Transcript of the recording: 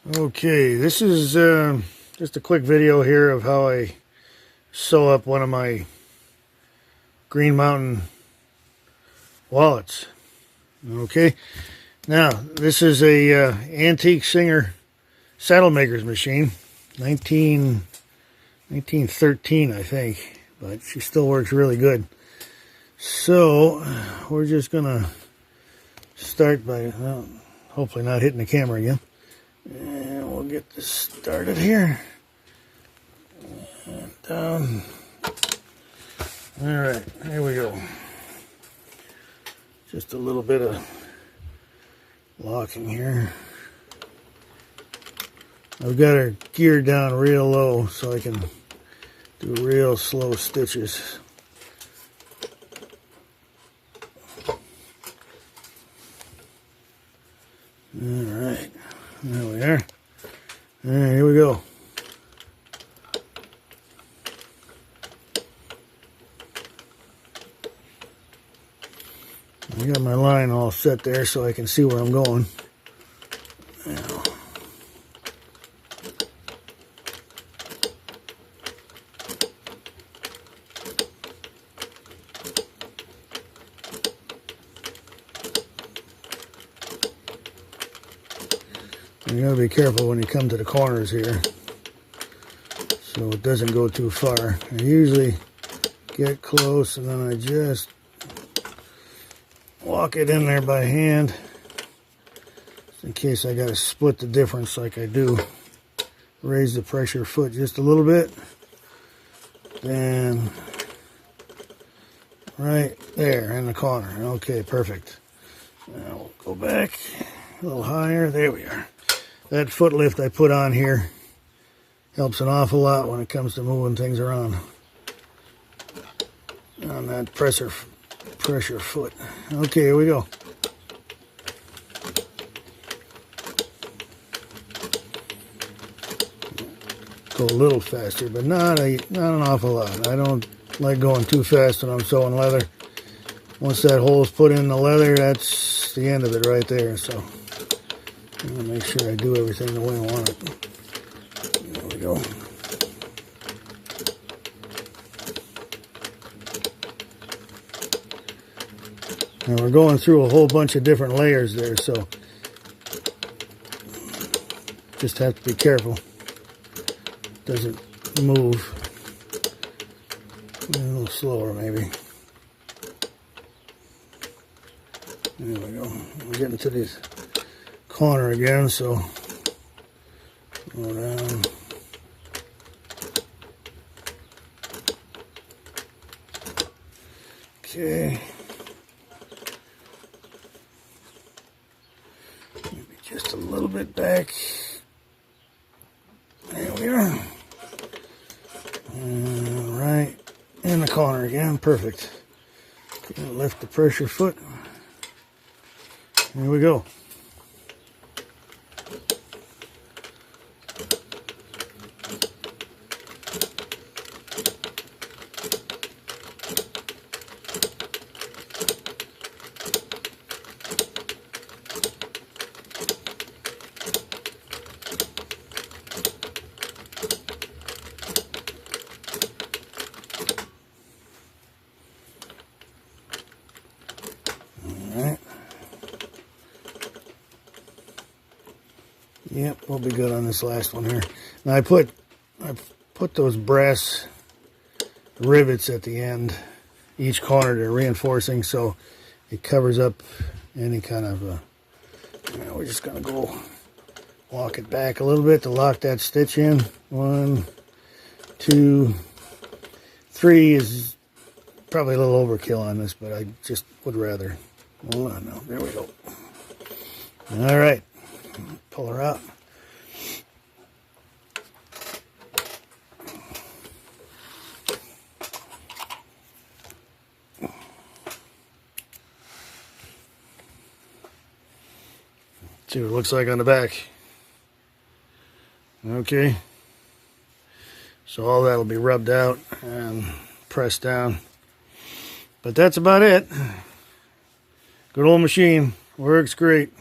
Okay, this is just a quick video here of how I sew up one of my Green Mountain wallets. Okay, now this is a antique Singer Saddlemakers machine, 1913 I think, but she still works really good. So we're just gonna start by hopefully not hitting the camera again. And we'll get this started here. And down. Alright, here we go. Just a little bit of locking here. I've got her geared down real low so I can do real slow stitches. Alright. There we are. Alright, here we go. I got my line all set there so I can see where I'm going. Now. You gotta be careful when you come to the corners here so it doesn't go too far. I usually get close and then I just walk it in there by hand just in case I gotta split the difference like I do. Raise the pressure foot just a little bit, then right there in the corner. Okay, perfect. Now we'll go back a little higher. There we are. That foot lift I put on here helps an awful lot when it comes to moving things around on that pressure foot. Okay, here we go. Go a little faster, but not an awful lot. I don't like going too fast when I'm sewing leather. Once that hole's put in the leather, that's the end of it right there. So I'm going to make sure I do everything the way I want it. There we go. Now we're going through a whole bunch of different layers there, so just have to be careful. It doesn't move. A little slower maybe. There we go. We're getting to these corner again, so go down. Okay. Maybe just a little bit back. There we are. Right in the corner again. Perfect. Okay, lift the pressure foot. Here we go. Alright. Yep, we'll be good on this last one here. Now I put those brass rivets at the end, each corner, they're reinforcing, so it covers up any kind of we're just gonna go walk it back a little bit to lock that stitch in. 1, 2, 3 is probably a little overkill on this, but I just would rather. Hold on now. There we go. All right. Pull her out. See what it looks like on the back. Okay. So all that'll be rubbed out and pressed down. But that's about it. Good old machine. Works great.